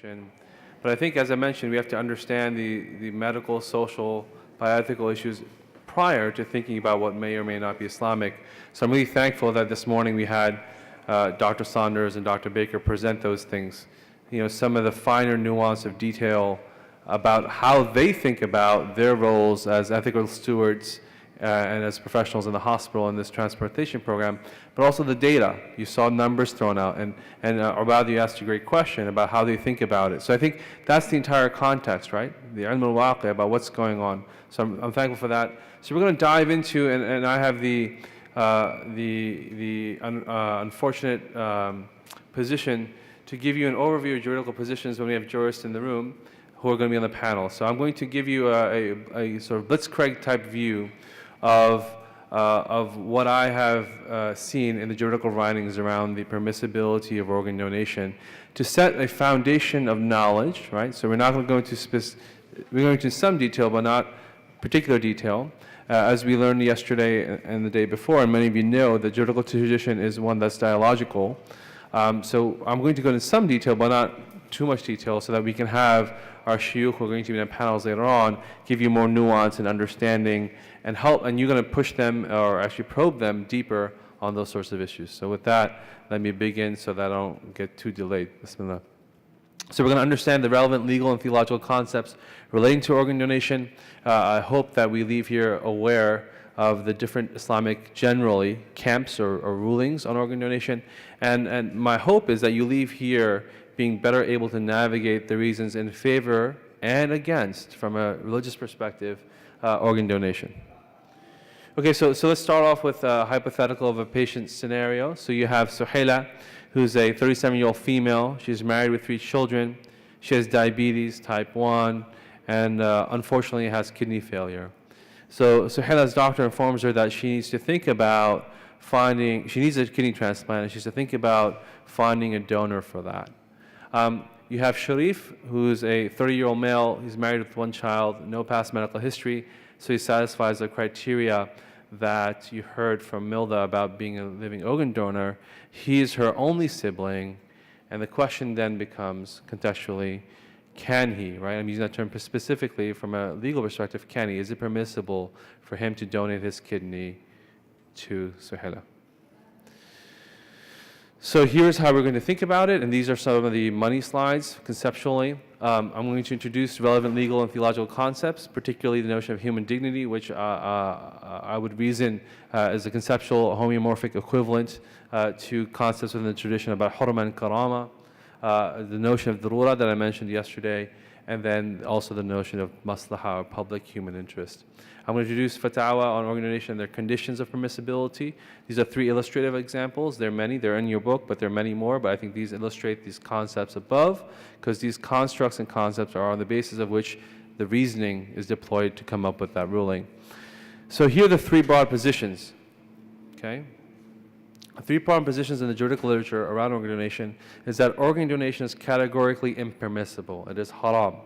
But I think, as I mentioned, we have to understand the medical, social, bioethical issues prior to thinking about what may or may not be Islamic. So I'm really thankful that this morning we had Dr. Saunders and Dr. Baker present those things. You know, some of the finer nuance of detail about how they think about their roles as ethical stewards and as professionals in the hospital in this transplantation program, but also the data. You saw numbers thrown out, and Abad, you asked a great question about how they think about it. So I think that's the entire context, right? The ilm al-waqi about what's going on. So I'm thankful for that. So we're going to dive into, and I have the unfortunate position to give you an overview of juridical positions when we have jurists in the room who are going to be on the panel. So I'm going to give you a sort of blitzkrieg type view of what I have seen in the juridical writings around the permissibility of organ donation to set a foundation of knowledge, right? So we're not going to go into we're going into some detail, but not particular detail. As we learned yesterday and the day before, and many of you know, the juridical tradition is one that's dialogical. So I'm going to go into some detail, but not too much detail, so that we can have our shuyukh who are going to be in panels later on give you more nuance and understanding and help, and you're going to push them or actually probe them deeper on those sorts of issues. So with that, let me begin so that I don't get too delayed. Bismillah. So we're going to understand the relevant legal and theological concepts relating to organ donation. I hope that we leave here aware of the different Islamic, generally, camps or rulings on organ donation. And my hope is that you leave here being better able to navigate the reasons in favor and against, from a religious perspective, organ donation. Okay, so let's start off with a hypothetical of a patient scenario. So you have Suhaila, who's a 37-year-old female. She's married with 3 children. She has diabetes, type 1, and unfortunately has kidney failure. So Suhaila's doctor informs her that she needs to think about she needs a kidney transplant, and she has to think about finding a donor for that. You have Sharif, who's a 30-year-old male. He's married with 1 child, no past medical history, so he satisfies the criteria that you heard from Milda about being a living organ donor. He is her only sibling, and the question then becomes, contextually, can he, right? I'm using that term specifically from a legal perspective, can he? Is it permissible for him to donate his kidney to Suhaila? So here's how we're going to think about it, and these are some of the money slides conceptually. I'm going to introduce relevant legal and theological concepts, particularly the notion of human dignity, which I would reason is a conceptual homeomorphic equivalent to concepts within the tradition about hurma and karama, the notion of darura that I mentioned yesterday, and then also the notion of maslaha, or public human interest. I'm going to introduce fatawa on organ donation and their conditions of permissibility. These are 3 illustrative examples. There are many. They're in your book, but there are many more. But I think these illustrate these concepts above, because these constructs and concepts are on the basis of which the reasoning is deployed to come up with that ruling. So here are the 3 broad positions. Okay? 3 broad positions in the juridical literature around organ donation is that organ donation is categorically impermissible. It is haram,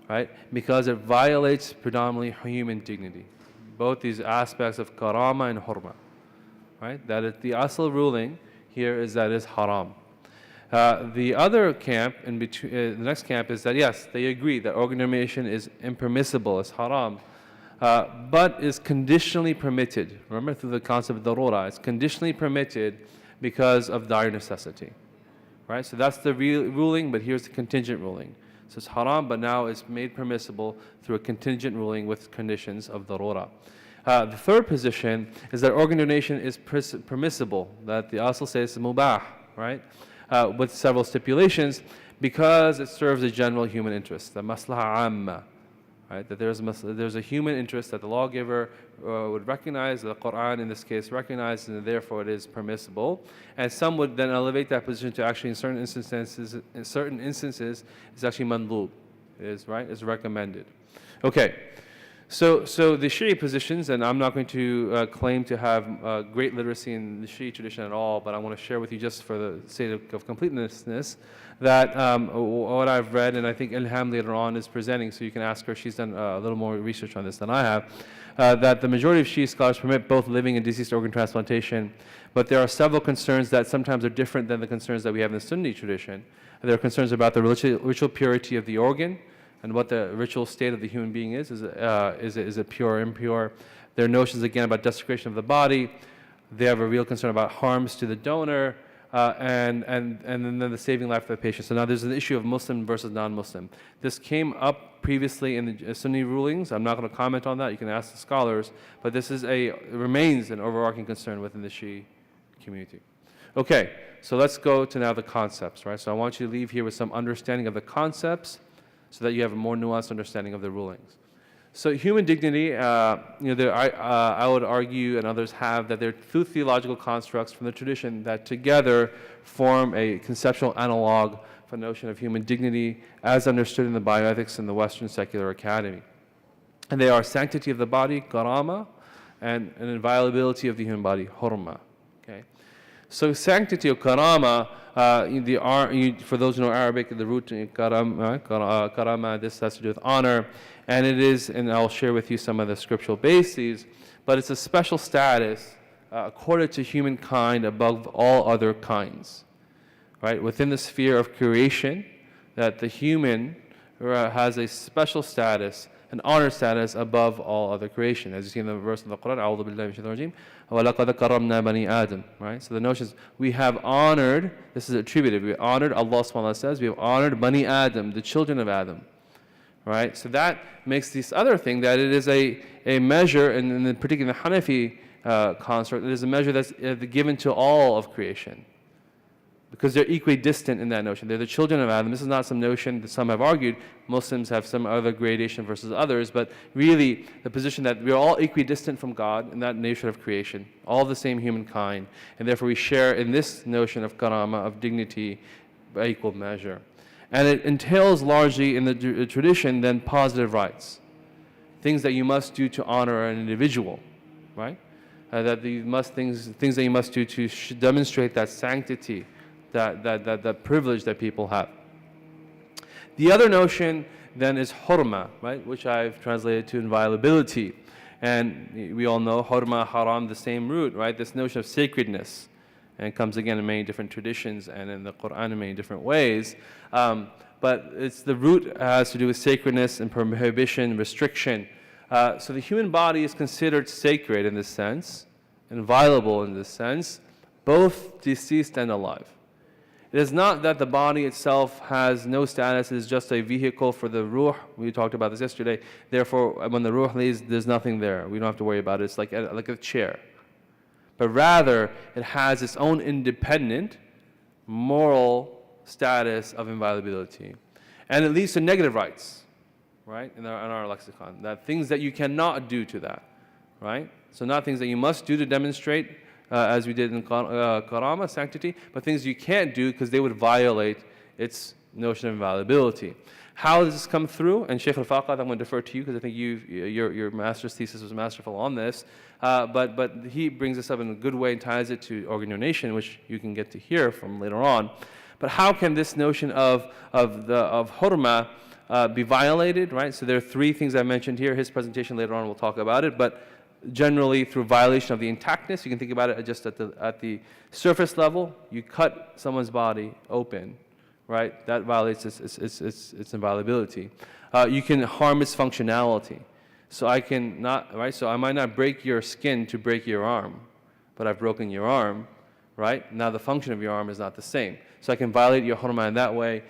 right? Because it violates predominantly human dignity. Both these aspects of karama and hurma, right? That is the asl ruling here is that it is haram. The other camp, in between, the next camp is that yes, they agree that organ donation is impermissible, it's haram, but is conditionally permitted. Remember, through the concept of darura, it's conditionally permitted because of dire necessity, right? So that's the real ruling, but here's the contingent ruling. So it's haram, but now it's made permissible through a contingent ruling with conditions of darura. The third position is that organ donation is permissible, that the asl says mubah, right? With several stipulations, because it serves a general human interest, the maslaha amma, right? That there's a human interest that the lawgiver would recognize, the Quran in this case recognizes, and therefore it is permissible. And some would then elevate that position to actually, in certain instances, it's actually mandub. It is, right? It's recommended. Okay. So the Shia positions, and I'm not going to claim to have great literacy in the Shia tradition at all, but I want to share with you just for the sake of completeness, that what I've read, and I think Ilham later on is presenting, so you can ask her, she's done a little more research on this than I have, that the majority of Shia scholars permit both living and deceased organ transplantation, but there are several concerns that sometimes are different than the concerns that we have in the Sunni tradition. There are concerns about the ritual purity of the organ, and what the ritual state of the human being is it pure or impure? There are notions again about desecration of the body. They have a real concern about harms to the donor, and then the saving life of the patient. So now there's an issue of Muslim versus non-Muslim. This came up previously in the Sunni rulings. I'm not going to comment on that. You can ask the scholars, but this is remains an overarching concern within the Shia community. Okay, so let's go to now the concepts, right? So I want you to leave here with some understanding of the concepts, so that you have a more nuanced understanding of the rulings. So human dignity, I would argue, and others have, that they're two theological constructs from the tradition that together form a conceptual analog for the notion of human dignity as understood in the bioethics in the Western secular academy. And they are sanctity of the body, karama, and an inviolability of the human body, hurma. Okay? So sanctity or karama, for those who know Arabic, the root karama, this has to do with honor, and it is, and I'll share with you some of the scriptural bases, but it's a special status accorded to humankind above all other kinds, right? Within the sphere of creation, that the human has a special status, an honor status above all other creation. As you see in the verse in the Quran, أعوذ بالله من الشيطان الرجيم وَلَقَدْ كَرَّمْنَا بَنِي آدَمَ, right? So the notion is, we have honored, this is attributed, we honored, Allah subhanahu wa ta'ala says, we have honored Bani Adam, the children of Adam, right? So that makes this other thing, that it is a measure, and in particular the Hanafi construct, it is a measure that's given to all of creation, because they're equidistant in that notion. They're the children of Adam. This is not some notion that some have argued. Muslims have some other gradation versus others, but really the position that we're all equidistant from God in that nature of creation, all the same humankind, and therefore we share in this notion of karama, of dignity, by equal measure. And it entails largely in the tradition then positive rights, things that you must do to honor an individual, right? That things that you must do to demonstrate that sanctity, that privilege that people have. The other notion then is hurma, right, which I've translated to inviolability. And we all know hurma, haram, the same root, right? This notion of sacredness. And it comes again in many different traditions and in the Quran in many different ways. But the root has to do with sacredness and prohibition, restriction. So the human body is considered sacred in this sense, inviolable in this sense, both deceased and alive. It is not that the body itself has no status, it is just a vehicle for the ruh. We talked about this yesterday. Therefore, when the ruh leaves, there's nothing there. We don't have to worry about it. It's like a chair. But rather, it has its own independent moral status of inviolability. And it leads to negative rights, right, in our lexicon. That things that you cannot do to that, right? So not things that you must do to demonstrate, as we did in karama, sanctity, but things you can't do because they would violate its notion of inviolability. How does this come through? And Sheikh al-Faqad, I'm going to defer to you because I think your master's thesis was masterful on this. But he brings this up in a good way and ties it to organ donation, which you can get to hear from later on. But how can this notion of hurma be violated, right? So there are three things I mentioned here. His presentation later on will talk about it, but generally through violation of the intactness. You can think about it just at the surface level. You cut someone's body open, right? That violates its inviolability. You can harm its functionality. So So I might not break your skin to break your arm, but I've broken your arm, right? Now the function of your arm is not the same. So I can violate your hurma in that way.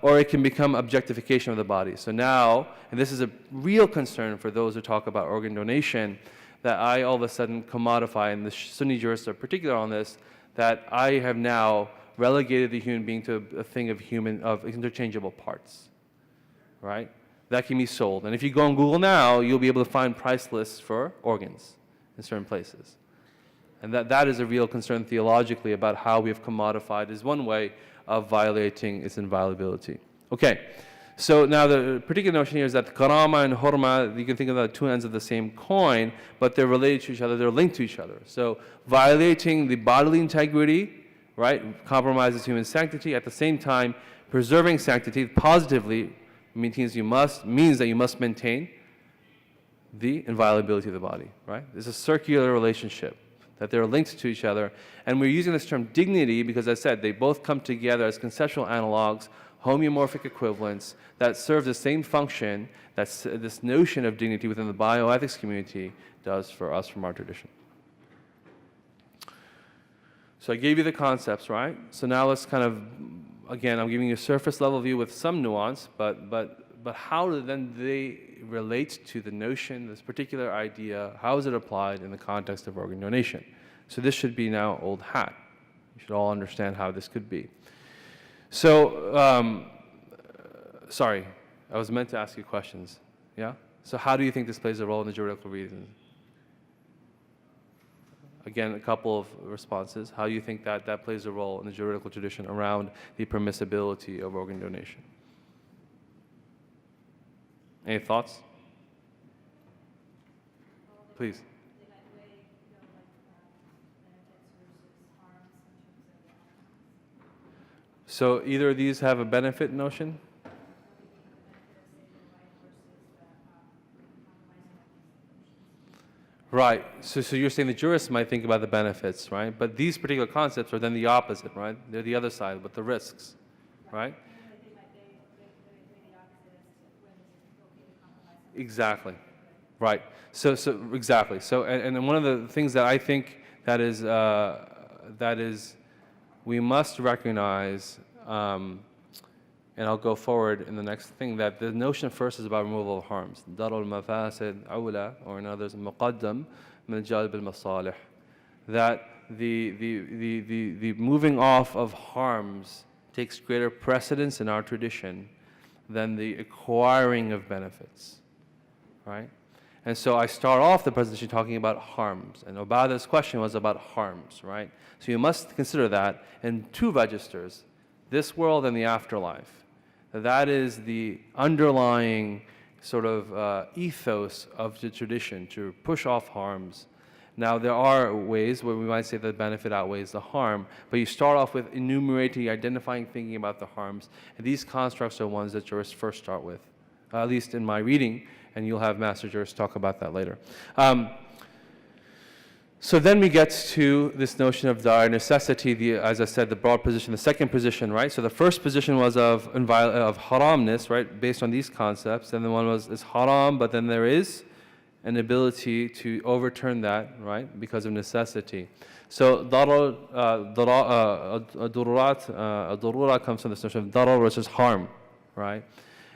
Or it can become objectification of the body. So now, and this is a real concern for those who talk about organ donation, that I all of a sudden commodify, and the Sunni jurists are particular on this, that I have now relegated the human being to a thing of interchangeable parts, right? That can be sold. And if you go on Google now, you'll be able to find price lists for organs in certain places. And that is a real concern theologically about how we have commodified is one way of violating its inviolability. Okay, So now the particular notion here is that karama and hurma, you can think of the two ends of the same coin, but they're related to each other, they're linked to each other. So violating the bodily integrity, right, compromises human sanctity. At the same time, preserving sanctity positively means that you must maintain the inviolability of the body, right? It's a circular relationship, that they're linked to each other. And we're using this term dignity because, as I said, they both come together as conceptual analogs, homeomorphic equivalents that serve the same function that this notion of dignity within the bioethics community does for us from our tradition. So I gave you the concepts, right? So now let's kind of, again, I'm giving you a surface level view with some nuance, but how do then they relate to the notion, this particular idea, how is it applied in the context of organ donation? So this should be now old hat. You should all understand how this could be. So, sorry, I was meant to ask you questions, yeah? So how do you think this plays a role in the juridical reason? Again, a couple of responses. How do you think that plays a role in the juridical tradition around the permissibility of organ donation? Any thoughts? Please. So either of these have a benefit notion? Right. So you're saying the jurists might think about the benefits, right? But these particular concepts are then the opposite, right? They're the other side, but the risks, right? Exactly. Right. So exactly. So and one of the things that I think that is we must recognize, and I'll go forward in the next thing, that the notion first is about removal of harms. Darul mafasid awla, or in others, muqaddam min jalb al masalih. That the moving off of harms takes greater precedence in our tradition than the acquiring of benefits. Right? And so I start off the presentation talking about harms, and Obada's question was about harms, right? So you must consider that in two registers, this world and the afterlife. That is the underlying sort of ethos of the tradition, to push off harms. Now there are ways where we might say the benefit outweighs the harm, but you start off with enumerating, identifying, thinking about the harms, and these constructs are ones that jurists first start with, at least in my reading, and you'll have master jurists talk about that later. So then we get to this notion of dire necessity, as I said, the broad position, the second position, right? So the first position was of haramness, right, based on these concepts, and the one is haram, but then there is an ability to overturn that, right, because of necessity. So ad-durura comes from this notion of darar, which is harm, right,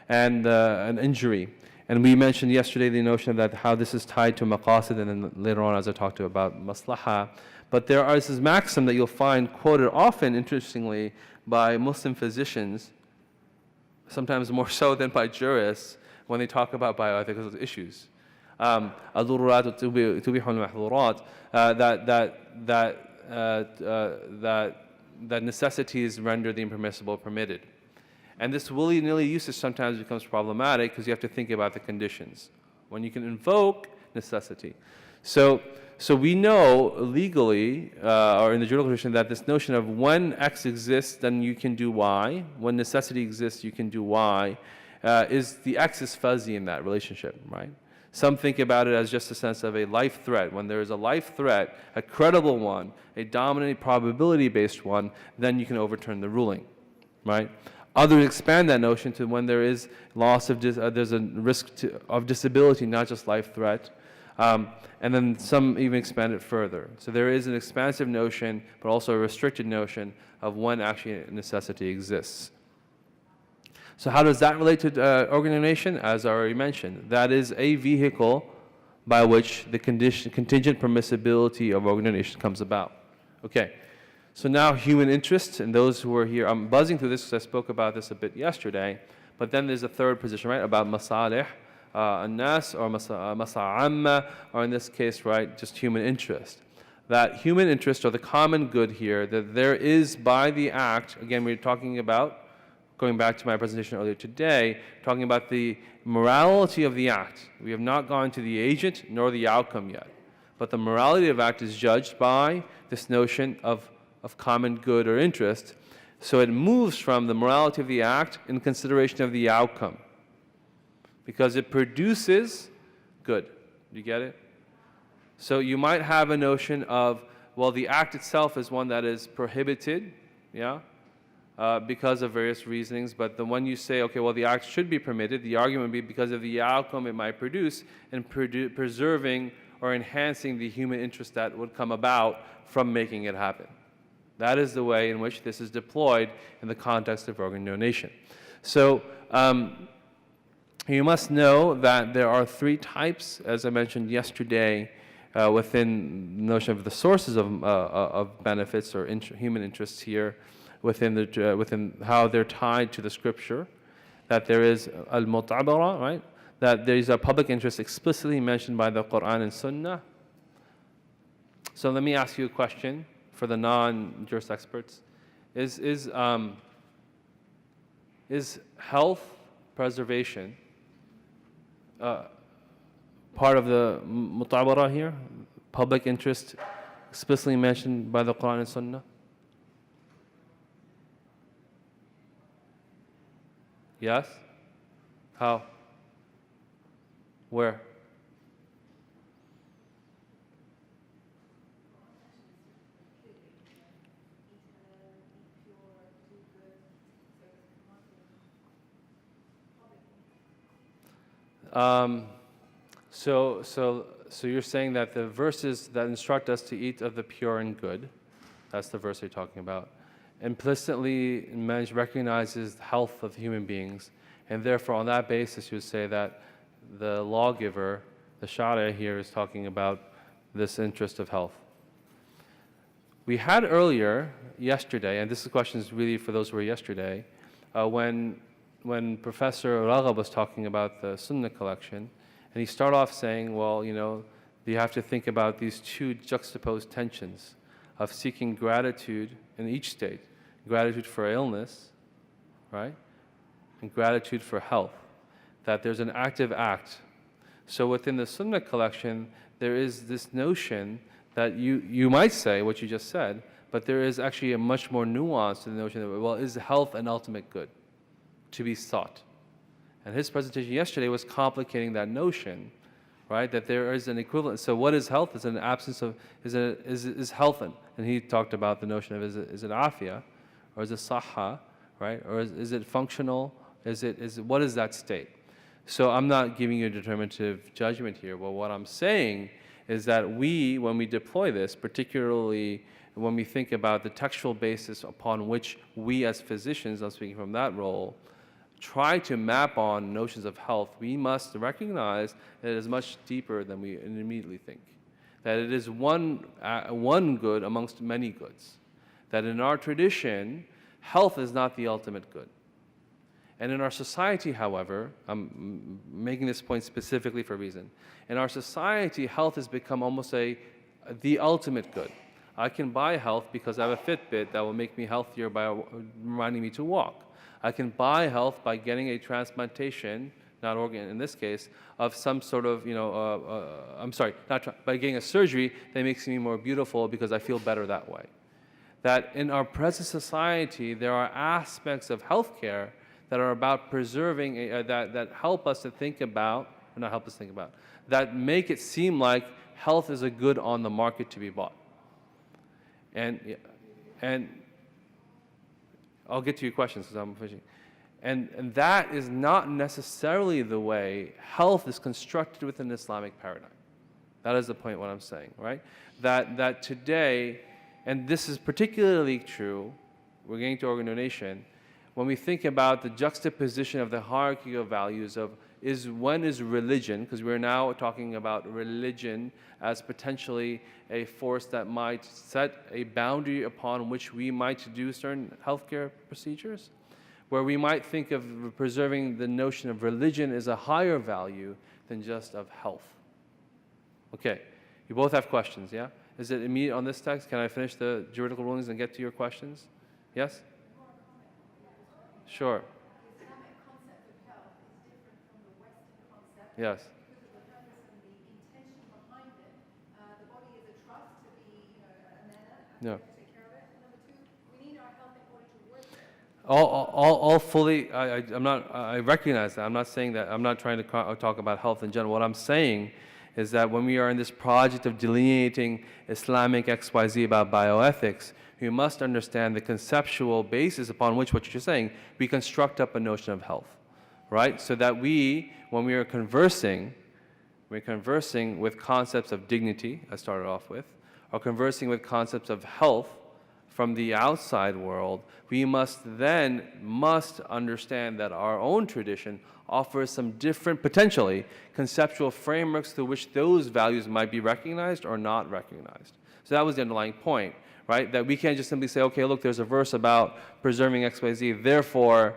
and an injury. And we mentioned yesterday the notion that how this is tied to maqasid, and then later on as I talked to about maslaha. But there is this maxim that you'll find quoted often, interestingly, by Muslim physicians, sometimes more so than by jurists, when they talk about bioethical issues. Al-dururat tubihu al-mahdurat, that necessities render the impermissible permitted. And this willy-nilly usage sometimes becomes problematic because you have to think about the conditions when you can invoke necessity. So we know legally, or in the juridical tradition, that this notion of when X exists, then you can do Y. When necessity exists, you can do Y. The X is fuzzy in that relationship, right? Some think about it as just a sense of a life threat. When there is a life threat, a credible one, a dominant probability-based one, then you can overturn the ruling, right? Others expand that notion to when there is loss of, there's a risk of disability, not just life threat. And then some even expand it further. So there is an expansive notion, but also a restricted notion of when actually necessity exists. So how does that relate to organ donation? As I already mentioned, that is a vehicle by which the contingent permissibility of organ donation comes about. Okay. So now human interest, and those who are here, I'm buzzing through this because I spoke about this a bit yesterday, but then there's a third position, right, about masalih, an-nas, or masa'amma, or in this case, right, just human interest. That human interest, or the common good here, that there is by the act, again, we're talking about going back to my presentation earlier today, talking about the morality of the act. We have not gone to the agent nor the outcome yet. But the morality of the act is judged by this notion of common good or interest. So it moves from the morality of the act in consideration of the outcome, because it produces good. Do you get it? So you might have a notion of, well, the act itself is one that is prohibited, yeah, because of various reasonings. But the one you say, okay, well, the act should be permitted, the argument would be because of the outcome it might produce in preserving or enhancing the human interest that would come about from making it happen. That is the way in which this is deployed in the context of organ donation. So you must know that there are three types, as I mentioned yesterday, within the notion of the sources of benefits or human interests here, within how they're tied to the scripture. That there is al-mu'tabara, right? That there is a public interest explicitly mentioned by the Quran and Sunnah. So let me ask you a question for the non-jurist experts. Is health preservation part of the mutabara here? Public interest explicitly mentioned by the Quran and Sunnah? Yes? How? Where? So you're saying that the verses that instruct us to eat of the pure and good, that's the verse you're talking about, implicitly recognizes the health of human beings, and therefore on that basis you would say that the lawgiver, the Sharia here, is talking about this interest of health. We had earlier, yesterday, and this question is really for those who were yesterday, when Professor Raghab was talking about the Sunnah collection, and he started off saying, well, you have to think about these two juxtaposed tensions of seeking gratitude in each state, gratitude for illness, right, and gratitude for health, that there's an active act. So within the Sunnah collection, there is this notion that you might say what you just said, but there is actually a much more nuance to the notion of, well, is health an ultimate good to be sought? And his presentation yesterday was complicating that notion, right? That there is an equivalent. So what is health? Is an absence of, is health, and he talked about the notion of, is it afia, or is it sahha, right? Or is it functional? What is that state? So I'm not giving you a determinative judgment here. Well, what I'm saying is that when we deploy this, particularly when we think about the textual basis upon which we as physicians, I'm speaking from that role, try to map on notions of health, we must recognize that it is much deeper than we immediately think. That it is one good amongst many goods. That in our tradition, health is not the ultimate good. And in our society, however, I'm making this point specifically for a reason. In our society, health has become almost the ultimate good. I can buy health because I have a Fitbit that will make me healthier by reminding me to walk. I can buy health by getting a transplantation, not organ in this case, of some sort of, by getting a surgery that makes me more beautiful because I feel better that way. That in our present society, there are aspects of healthcare that are about preserving, that help us to think about, or not help us think about, that make it seem like health is a good on the market to be bought. And I'll get to your questions because I'm finishing. And that is not necessarily the way health is constructed within the Islamic paradigm. That is the point what I'm saying, right? That today, and this is particularly true, we're getting to organ donation, when we think about the juxtaposition of the hierarchy of values of when is religion, because we're now talking about religion as potentially a force that might set a boundary upon which we might do certain healthcare procedures, where we might think of preserving the notion of religion as a higher value than just of health. Okay, you both have questions, yeah? Is it immediate on this text? Can I finish the juridical rulings and get to your questions? Yes? Sure. The Islamic concept of health is different from the Western concept. Yes. Because of the purpose and the intention behind it. The body is a trust to be, amana, and we Yeah. have to take care of it. And number two, we need our health in order to work it. All fully, I recognize that. I'm not saying that, I'm not trying to talk about health in general. What I'm saying is that when we are in this project of delineating Islamic XYZ about bioethics, we must understand the conceptual basis upon which, what you're saying, we construct up a notion of health, right? So that when we are conversing, we're conversing with concepts of dignity, I started off with, or conversing with concepts of health from the outside world, we must understand that our own tradition offers some different, potentially, conceptual frameworks through which those values might be recognized or not recognized. So that was the underlying point, right? That we can't just simply say, okay, look, there's a verse about preserving XYZ, therefore,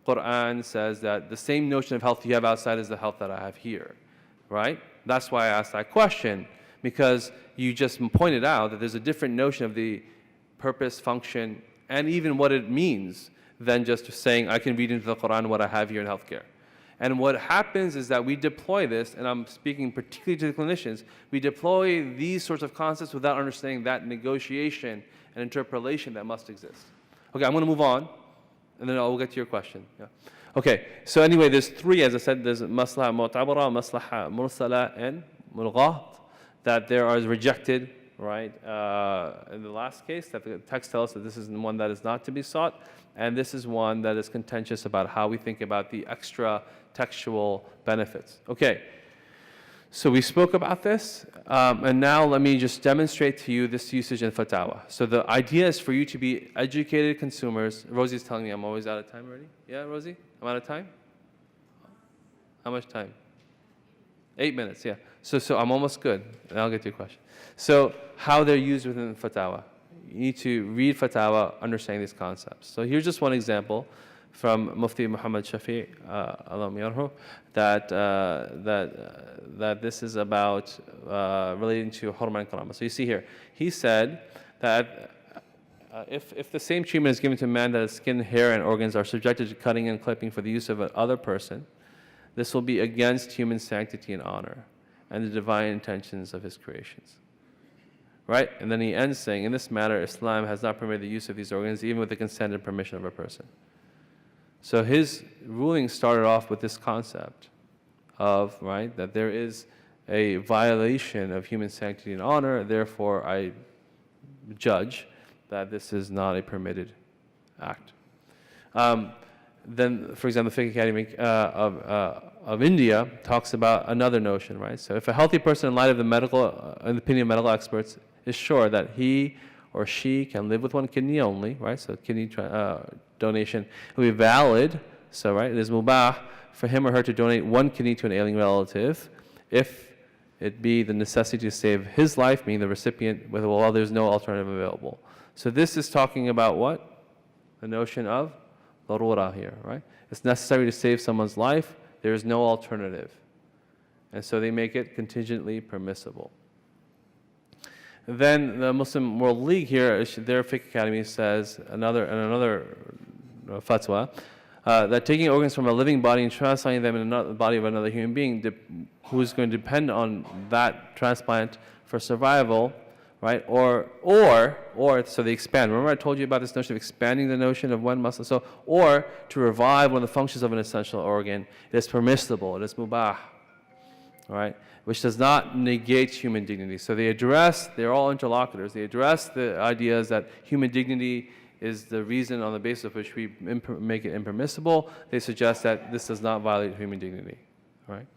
Quran says that the same notion of health you have outside is the health that I have here, right? That's why I asked that question, because you just pointed out that there's a different notion of the purpose, function, and even what it means than just saying, I can read into the Quran what I have here in healthcare. And what happens is that we deploy this, and I'm speaking particularly to the clinicians, we deploy these sorts of concepts without understanding that negotiation and interpolation that must exist. Okay, I'm going to move on, and then I'll get to your question. Yeah. Okay, so anyway, there's three, as I said, there's maslaha mu'tabara, maslaha mursala, and mulghat, that there are rejected, right? In the last case, that the text tells us that this is one that is not to be sought, and this is one that is contentious about how we think about the extra textual benefits. Okay, so we spoke about this, and now let me just demonstrate to you this usage in fatwa. So the idea is for you to be educated consumers. Rosie's telling me I'm always out of time already. Yeah, Rosie? I'm out of time? How much time? 8 minutes, yeah. So I'm almost good, and I'll get to your question. So how they're used within fatwa. You need to read fatwa, understanding these concepts. So here's just one example from Mufti Muhammad Shafi, that this is about relating to hurma and karama. So you see here, he said that if the same treatment is given to a man that his skin, hair, and organs are subjected to cutting and clipping for the use of another person, this will be against human sanctity and honor and the divine intentions of his creations. Right? And then he ends saying, in this matter, Islam has not permitted the use of these organs even with the consent and permission of a person. So his ruling started off with this concept of, right, that there is a violation of human sanctity and honor, therefore I judge that this is not a permitted act. Then, for example, the Fiqh Academy of India talks about another notion, right? So if a healthy person, in light of the in the opinion of medical experts, is sure that he or she can live with one kidney only, right? So kidney donation will be valid. So, right, it is mubah for him or her to donate one kidney to an ailing relative if it be the necessity to save his life, meaning the recipient, while there's no alternative available. So this is talking about what? The notion of darura here, right? It's necessary to save someone's life. There is no alternative. And so they make it contingently permissible. Then the Muslim World League here, their Fiqh Academy says, another fatwa, that taking organs from a living body and transplanting them in the body of another human being who is going to depend on that transplant for survival, right? Or so they expand. Remember I told you about this notion of expanding the notion of one muscle. So, or to revive one of the functions of an essential organ, it is permissible, it is mubah, right? Which does not negate human dignity. So they're all interlocutors. They address the ideas that human dignity is the reason on the basis of which we make it impermissible. They suggest that this does not violate human dignity, right?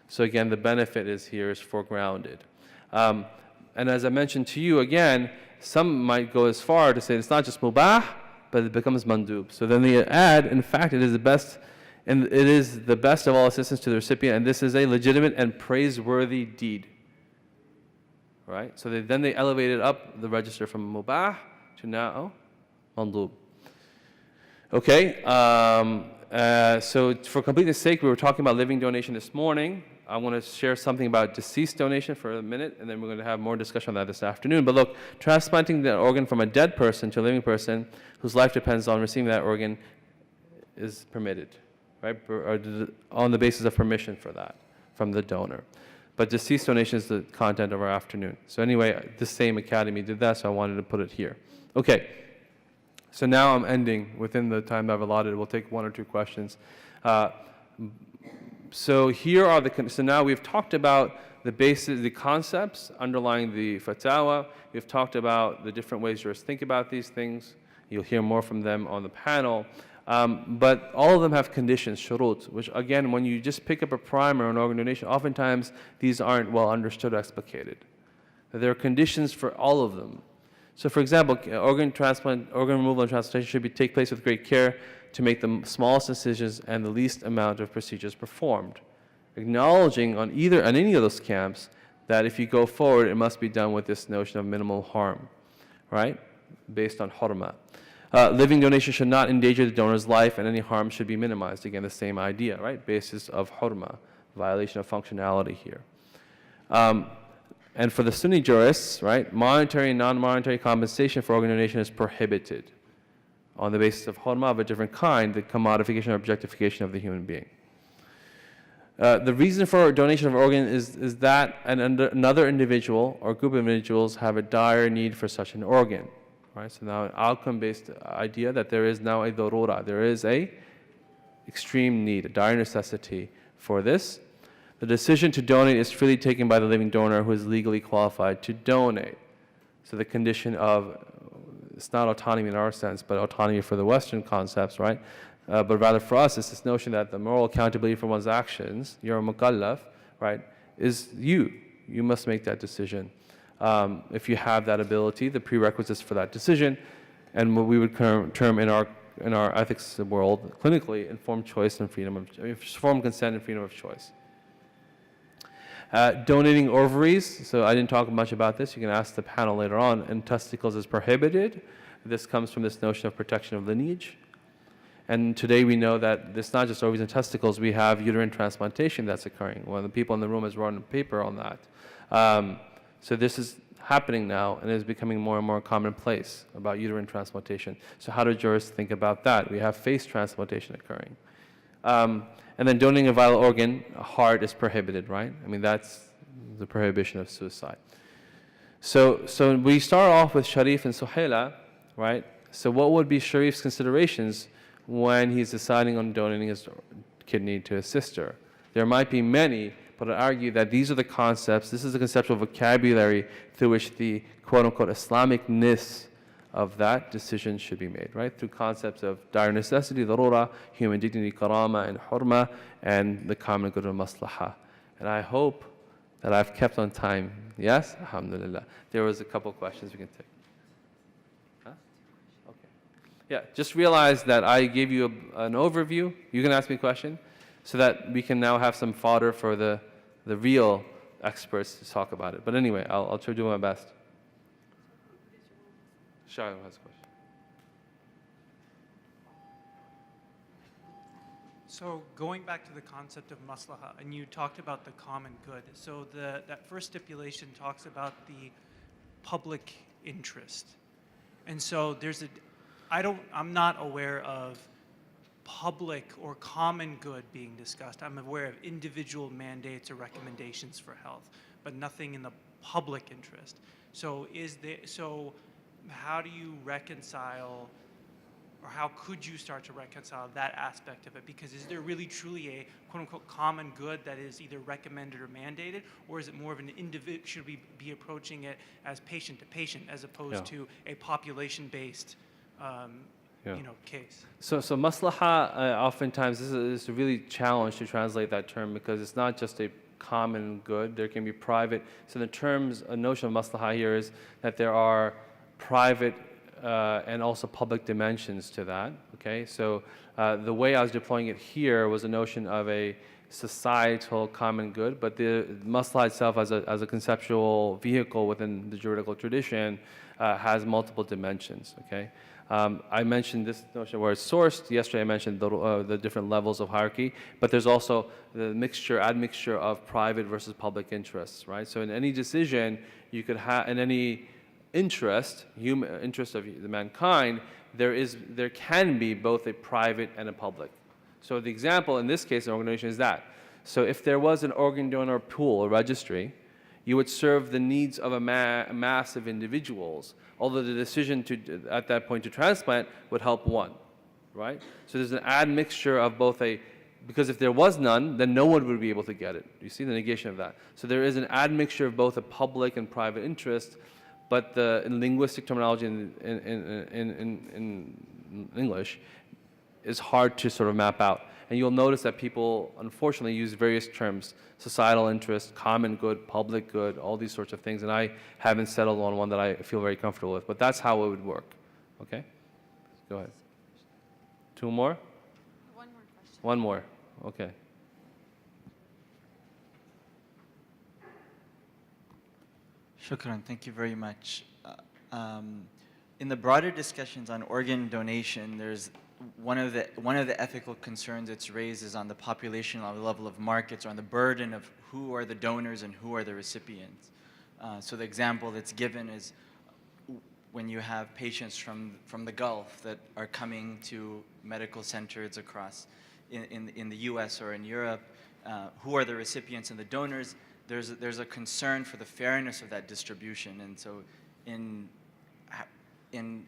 So again, the benefit is foregrounded. And as I mentioned to you, again, some might go as far to say it's not just mubah, but it becomes mandub. So then they add, in fact, it is the best, and it is the best of all assistance to the recipient, and this is a legitimate and praiseworthy deed. Right? So then they elevated up the register from mubah to now mandub. Okay, so for completeness sake, we were talking about living donation this morning. I want to share something about deceased donation for a minute, and then we're going to have more discussion on that this afternoon. But look, transplanting the organ from a dead person to a living person whose life depends on receiving that organ is permitted, right? On the basis of permission for that from the donor. But deceased donation is the content of our afternoon. So anyway, the same academy did that, so I wanted to put it here. Okay. So now I'm ending within the time I've allotted. We'll take one or two questions. So here are so now we've talked about the basis, the concepts underlying the fatwa. We've talked about the different ways jurists think about these things. You'll hear more from them on the panel. But all of them have conditions, shurut, which again, when you just pick up a primer on organ donation, oftentimes these aren't well understood or explicated. There are conditions for all of them. So for example, organ removal and transplantation should take place with great care to make the smallest incisions and the least amount of procedures performed. Acknowledging on any of those camps that if you go forward, it must be done with this notion of minimal harm, right? Based on hurma. Living donation should not endanger the donor's life and any harm should be minimized. Again, the same idea, right? Basis of hurma, violation of functionality here. And for the Sunni jurists, right, monetary and non-monetary compensation for organ donation is prohibited on the basis of hurma of a different kind, the commodification or objectification of the human being. The reason for donation of organ is that another individual or group of individuals have a dire need for such an organ. Right? So now an outcome-based idea that there is now a darura, there is a extreme need, a dire necessity for this. The decision to donate is freely taken by the living donor who is legally qualified to donate. So the condition of, it's not autonomy in our sense, but autonomy for the Western concepts, right? But rather for us, it's this notion that the moral accountability for one's actions, you're a mukallaf, right, is you. You must make that decision. If you have that ability, the prerequisites for that decision, and what we would term in our ethics world, clinically, informed choice and informed consent and freedom of choice. Donating ovaries, so I didn't talk much about this, you can ask the panel later on, and testicles is prohibited. This comes from this notion of protection of lineage. And today we know that it's not just ovaries and testicles, we have uterine transplantation that's occurring. One of the people in the room has written a paper on that. So this is happening now and is becoming more and more commonplace about uterine transplantation. So how do jurists think about that? We have face transplantation occurring. And then donating a vital organ, a heart, is prohibited, right? I mean, that's the prohibition of suicide. So we start off with Sharif and Suhaila, right? So what would be Sharif's considerations when he's deciding on donating his kidney to his sister? There might be many, but I argue that these are the concepts, this is the conceptual vocabulary through which the quote-unquote Islamicness of that decision should be made, right? Through concepts of dire necessity, darura, human dignity, karama, and hurma, and the common good of maslaha. And I hope that I've kept on time. Yes? Alhamdulillah. There was a couple questions we can take. Huh? Okay. Yeah, just realize that I gave you an overview. You can ask me a question so that we can now have some fodder for the real experts to talk about it. But anyway, I'll try to do my best. Shah has a question. So going back to the concept of maslaha, and you talked about the common good. So that first stipulation talks about the public interest. And so I'm not aware of public or common good being discussed. I'm aware of individual mandates or recommendations for health, but nothing in the public interest. So how do you reconcile, or how could you start to reconcile that aspect of it? Because is there really truly a quote-unquote common good that is either recommended or mandated, or is it more of an individual, should we be approaching it as patient to patient as opposed to a population-based case? So maslaha, oftentimes, this is really challenged to translate that term because it's not just a common good, there can be private. So a notion of maslaha here is that there are private and also public dimensions to that, okay? So the way I was deploying it here was a notion of a societal common good, but the maslaha itself as a conceptual vehicle within the juridical tradition has multiple dimensions, okay? I mentioned this notion where it's sourced. Yesterday I mentioned the different levels of hierarchy, but there's also the admixture of private versus public interests, right? So in any decision, you could have, in any interest, human interest of the mankind, there can be both a private and a public. So the example in this case, an organ donation is that. So if there was an organ donor pool, a registry, you would serve the needs of a mass of individuals, although the decision at that point to transplant would help one, right? So there's an admixture of both because if there was none, then no one would be able to get it. You see the negation of that. So there is an admixture of both a public and private interest, but in linguistic terminology in English is hard to sort of map out. And you'll notice that people, unfortunately, use various terms: societal interest, common good, public good, all these sorts of things. And I haven't settled on one that I feel very comfortable with. But that's how it would work. Okay? Go ahead. Two more? One more question. One more. Okay. Shukran, thank you very much. In the broader discussions on organ donation, there's one of the ethical concerns that's raised is on the population level of markets, or on the burden of who are the donors and who are the recipients. So the example that's given is when you have patients from the Gulf that are coming to medical centers across in the U.S. or in Europe, who are the recipients and the donors? There's a concern for the fairness of that distribution, and so in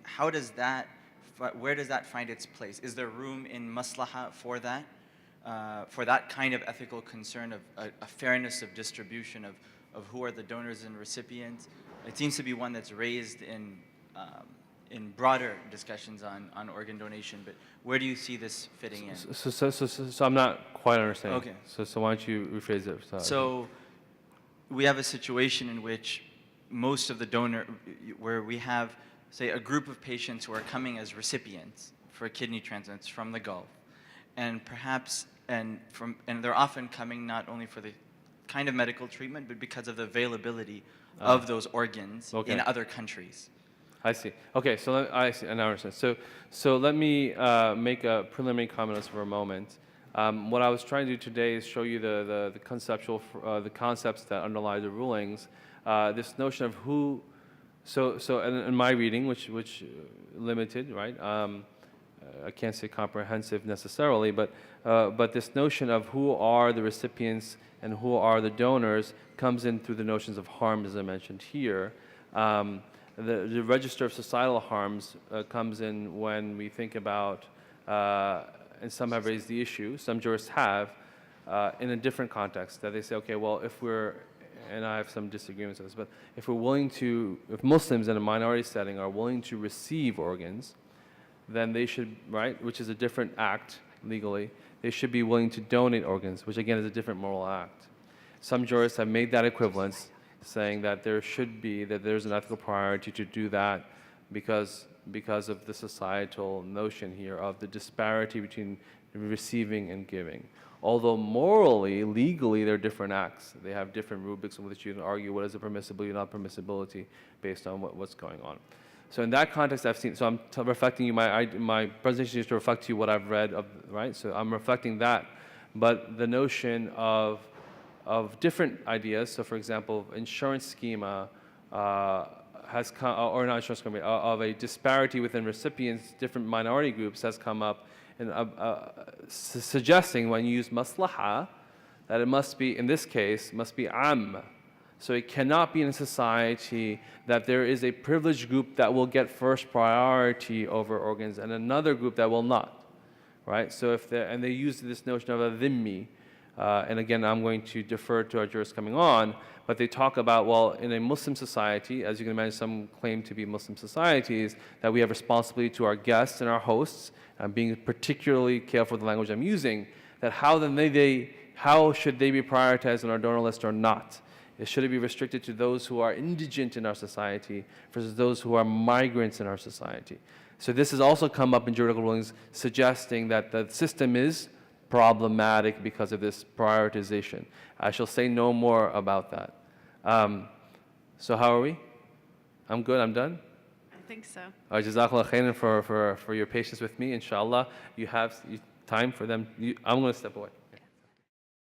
how does that, where does that find its place? Is there room in maslaha for that kind of ethical concern of a fairness of distribution of who are the donors and recipients? It seems to be one that's raised in broader discussions on organ donation, but where do you see this fitting in? So I'm not quite understanding. Okay. So why don't you rephrase it? So we have a situation in which most of the where we have, say, a group of patients who are coming as recipients for kidney transplants from the Gulf, and perhaps, and they're often coming not only for the kind of medical treatment, but because of the availability of those organs in other countries. I see. Okay, so I see. I now understand. So let me make a preliminary comment on this for a moment. What I was trying to do today is show you the conceptual, the concepts that underlie the rulings. This notion of who. So in my reading, which limited, right? I can't say comprehensive necessarily, but this notion of who are the recipients and who are the donors comes in through the notions of harm, as I mentioned here. The register of societal harms comes in when we think about, and some have raised the issue, some jurists have, in a different context, that they say, okay, well, if we're, and I have some disagreements on this, but if if Muslims in a minority setting are willing to receive organs, then they should, right, which is a different act legally, they should be willing to donate organs, which again is a different moral act. Some jurists have made that equivalence, saying that there's an ethical priority to do that because of the societal notion here of the disparity between receiving and giving. Although morally, legally, they're different acts. They have different rubrics in which you can argue what is a permissibility or not permissibility based on what's going on. So in that context, I've seen, so I'm reflecting you, my presentation is to reflect to you what I've read, right? So I'm reflecting that. But the notion of different ideas, so for example, insurance schema has come, or not insurance schema, of a disparity within recipients, different minority groups has come up, and suggesting when you use maslaha, that it must be, in this case, must be am. So it cannot be in a society that there is a privileged group that will get first priority over organs and another group that will not, right? So and they use this notion of a dhimmi, and again, I'm going to defer to our jurists coming on, but they talk about, well, in a Muslim society, as you can imagine, some claim to be Muslim societies, that we have responsibility to our guests and our hosts. I'm being particularly careful with the language I'm using, that how should they be prioritized on our donor list or not? Should it be restricted to those who are indigent in our society versus those who are migrants in our society? So this has also come up in juridical rulings, suggesting that the system is problematic because of this prioritization. I shall say no more about that. So how are we? I'm good, I'm done? I think so. Jazakallah khairan for your patience with me. Inshallah, you have time for them. I'm going to step away.